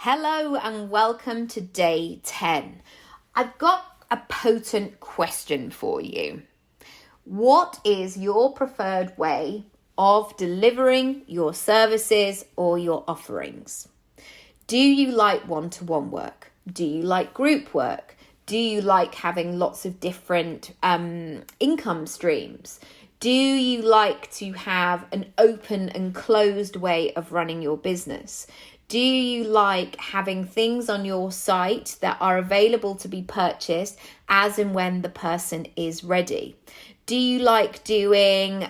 Hello and welcome to day 10. I've got a potent question for you. What is your preferred way of delivering your services or your offerings? Do you like one-to-one work? Do you like group work? Do you like having lots of different income streams? Do you like to have an open and closed way of running your business? Do you like having things on your site that are available to be purchased as and when the person is ready? Do you like doing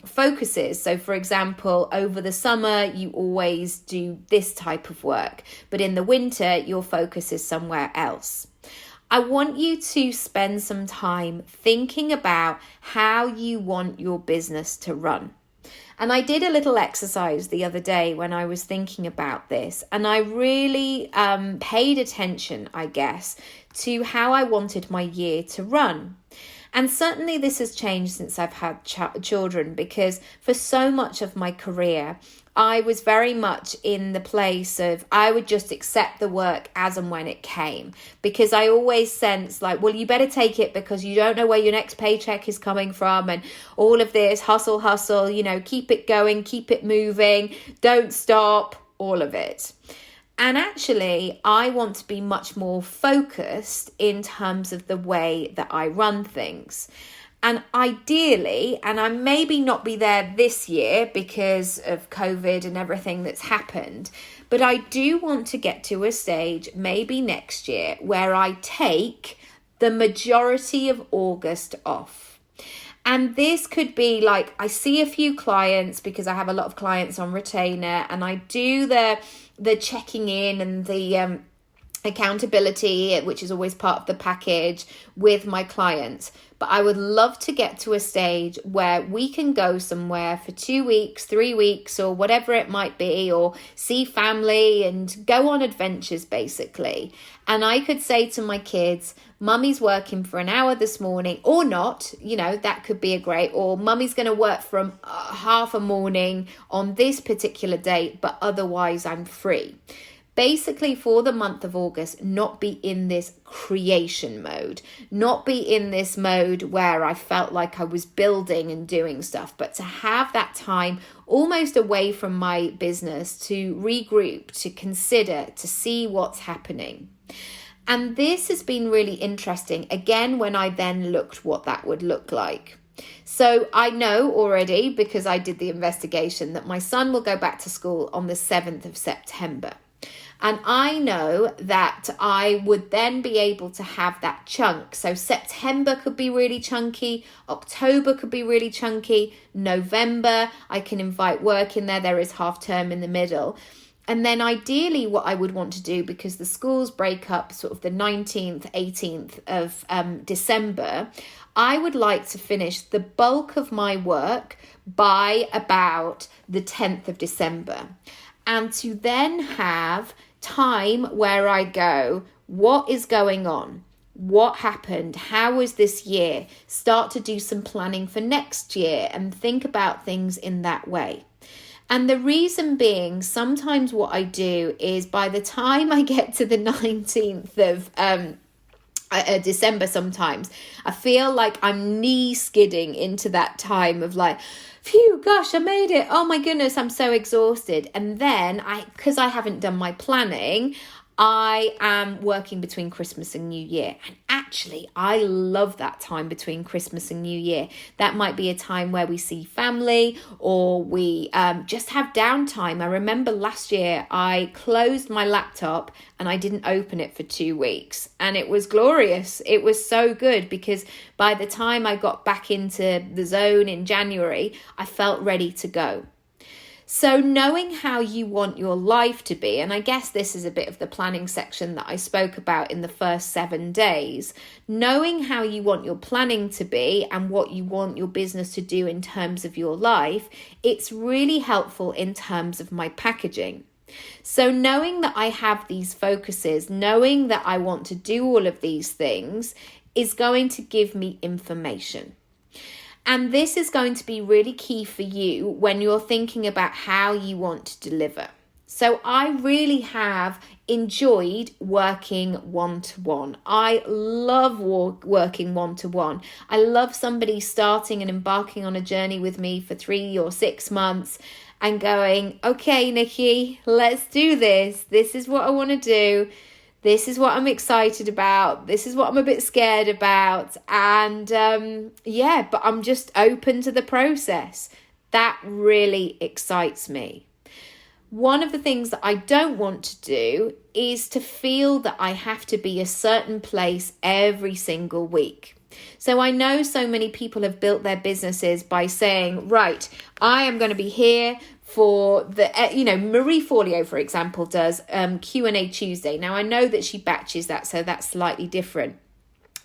focuses? So, for example, over the summer, you always do this type of work, but in the winter, your focus is somewhere else. I want you to spend some time thinking about how you want your business to run. And I did a little exercise the other day when I was thinking about this, and I really paid attention, I guess, to how I wanted my year to run. And certainly this has changed since I've had children, because for so much of my career, I was very much in the place of I would just accept the work as and when it came, because I always sensed like, well, you better take it because you don't know where your next paycheck is coming from, and all of this hustle, keep it going, keep it moving, don't stop, all of it. And actually, I want to be much more focused in terms of the way that I run things. And ideally, and I maybe not be there this year because of COVID and everything that's happened, but I do want to get to a stage maybe next year where I take the majority of August off. And this could be like, I see a few clients because I have a lot of clients on retainer, and I do the checking in and the accountability, which is always part of the package with my clients. But I would love to get to a stage where we can go somewhere for 2 weeks, 3 weeks, or whatever it might be, or see family and go on adventures basically. And I could say to my kids, mummy's working for an hour this morning, or not, that could be a great, or mummy's going to work from half a morning on this particular date, but otherwise I'm free. Basically, for the month of August, not be in this creation mode, not be in this mode where I felt like I was building and doing stuff, but to have that time almost away from my business to regroup, to consider, to see what's happening. And this has been really interesting, again, when I then looked what that would look like. So I know already, because I did the investigation, that my son will go back to school on the 7th of September. And I know that I would then be able to have that chunk. So September could be really chunky. October could be really chunky. November, I can invite work in there. There is half term in the middle. And then ideally what I would want to do, because the schools break up sort of the 19th, 18th of December, I would like to finish the bulk of my work by about the 10th of December. And to then have time where I go, what is going on? What happened? How was this year? Start to do some planning for next year and think about things in that way. And the reason being, sometimes what I do is by the time I get to the 19th of December, sometimes I feel like I'm knee skidding into that time of like, phew, gosh, I made it. Oh my goodness, I'm so exhausted. And then because I haven't done my planning, I am working between Christmas and New Year. And actually, I love that time between Christmas and New Year. That might be a time where we see family, or we just have downtime. I remember last year I closed my laptop and I didn't open it for 2 weeks. And it was glorious. It was so good, because by the time I got back into the zone in January, I felt ready to go. So knowing how you want your life to be, and I guess this is a bit of the planning section that I spoke about in the first 7 days, knowing how you want your planning to be and what you want your business to do in terms of your life, it's really helpful in terms of my packaging. So knowing that I have these focuses, knowing that I want to do all of these things is going to give me information. And this is going to be really key for you when you're thinking about how you want to deliver. So I really have enjoyed working one-to-one. I love working one-to-one. I love somebody starting and embarking on a journey with me for 3 or 6 months and going, okay, Nikki, let's do this. This is what I want to do. This is what I'm excited about. This is what I'm a bit scared about. And but I'm just open to the process. That really excites me. One of the things that I don't want to do is to feel that I have to be a certain place every single week. So I know so many people have built their businesses by saying, right, I am going to be here for the, Marie Forleo, for example, does Q&A Tuesday. Now, I know that she batches that, so that's slightly different.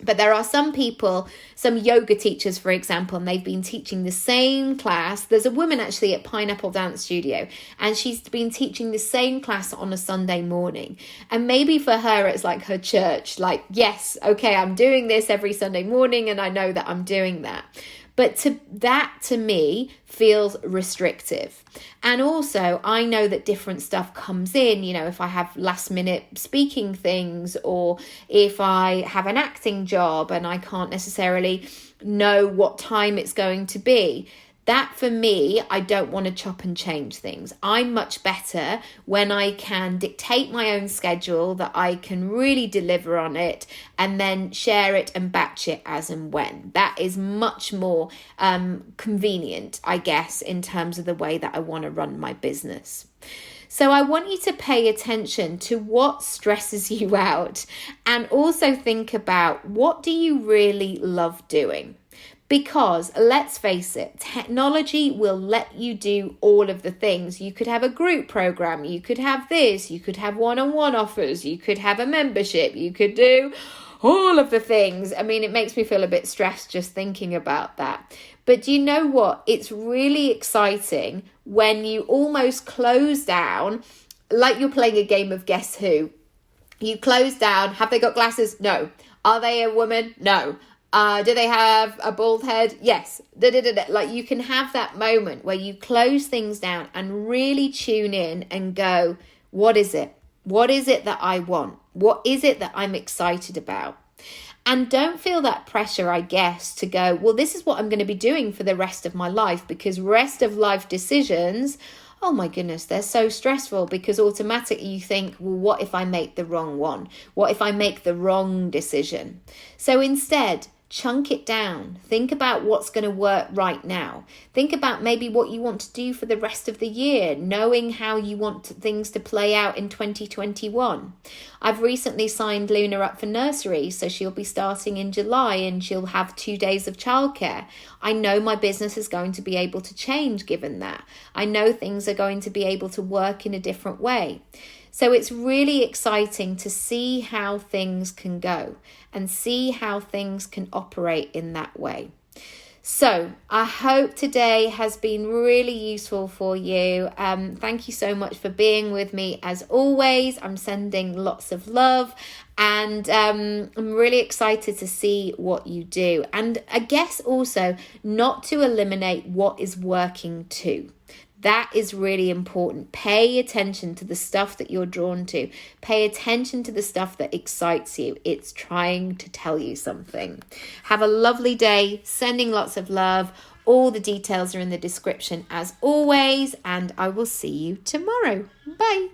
But there are some people, some yoga teachers, for example, and they've been teaching the same class. There's a woman actually at Pineapple Dance Studio, and she's been teaching the same class on a Sunday morning. And maybe for her, it's like her church, like, yes, okay, I'm doing this every Sunday morning, and I know that I'm doing that. But to me feels restrictive. And also I know that different stuff comes in, if I have last minute speaking things, or if I have an acting job and I can't necessarily know what time it's going to be. That for me, I don't want to chop and change things. I'm much better when I can dictate my own schedule, that I can really deliver on it and then share it and batch it as and when. That is much more convenient, I guess, in terms of the way that I want to run my business. So I want you to pay attention to what stresses you out, and also think about, what do you really love doing? Because let's face it, technology will let you do all of the things. You could have a group program, you could have this, you could have one-on-one offers, you could have a membership, you could do all of the things. I mean, it makes me feel a bit stressed just thinking about that. But do you know what? It's really exciting when you almost close down, like you're playing a game of Guess Who. You close down. Have they got glasses? No. Are they a woman? No. Do they have a bald head? Yes. Like, you can have that moment where you close things down and really tune in and go, what is it? What is it that I want? What is it that I'm excited about? And don't feel that pressure, I guess, to go, well, this is what I'm going to be doing for the rest of my life, because rest of life decisions, oh my goodness, they're so stressful, because automatically you think, well, what if I make the wrong one? What if I make the wrong decision? So instead, chunk it down. Think about what's going to work right now. Think about maybe what you want to do for the rest of the year, knowing how you want things to play out in 2021. I've recently signed Luna up for nursery, so she'll be starting in July and she'll have 2 days of childcare. I know my business is going to be able to change given that. I know things are going to be able to work in a different way. So it's really exciting to see how things can go and see how things can operate in that way. So I hope today has been really useful for you. Thank you so much for being with me. As always, I'm sending lots of love, and I'm really excited to see what you do. And I guess also not to eliminate what is working too. That is really important. Pay attention to the stuff that you're drawn to. Pay attention to the stuff that excites you. It's trying to tell you something. Have a lovely day. Sending lots of love. All the details are in the description as always, and I will see you tomorrow. Bye.